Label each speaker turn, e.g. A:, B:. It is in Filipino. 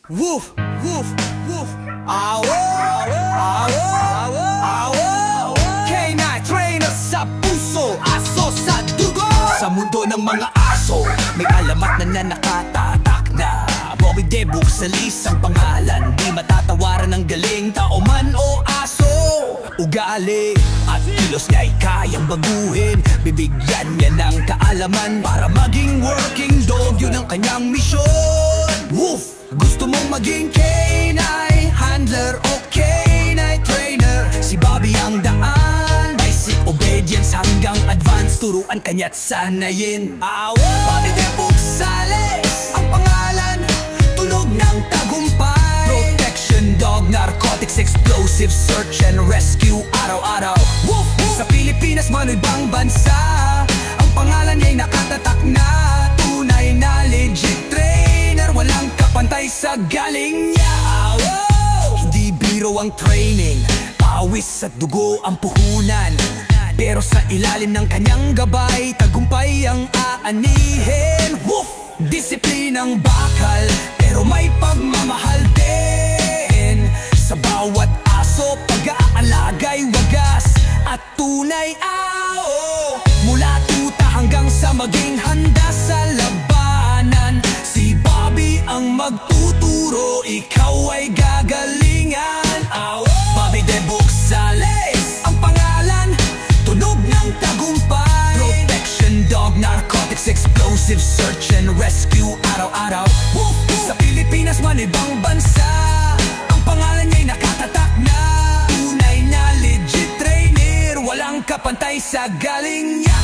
A: Woof, woof, woof. Awo, awo, awo. K9 trainer sa puso, aso sa dugo. Sa mundo ng mga aso, may alamat na nakatatak na. Bobby Debuk sa list ang pangalan, di matatawaran ng galing, tao man o aso. Ugali at kilos niya'y kayang baguhin, bibigyan niya ng kaalaman para maging working dog, yun ang kanyang misyon. Woof! Gusto mong maging K9 handler o K9 trainer, si Bobby ang daan. Basic obedience hanggang advanced, turuan kanya't sanayin. Bobby Debuk Sales ang pangalan, tunog ng tagumpay. Protection dog, narcotics, explosive, search and rescue, araw-araw. Woof! Sa Pilipinas man o ibang bansa, ang pangalan niya'y nakatatak na. Tunay na legit trainer, walang kapantay sa galing niya. Hindi biro ang training, pawis at dugo ang puhunan. Pero sa ilalim ng kanyang gabay, tagumpay ang aanihin. Woof! Disiplinang bakal, pero may pagmamahal din. Sa bawat aso, pag-aalagay wagas at tunay. Mula tuta hanggang sa maging handa sa labanan, si Bobby ang magtuturo, ikaw ay gagalingan. Bobby Debuk Sales ang pangalan, tunog ng tagumpay. Protection dog, narcotics, explosive, search and rescue, araw-araw. Sa Pilipinas man ibang bansa, ang pangalan niya'y nakatatak na. Tunay na legit trainer, walang kapantay sa galing niya.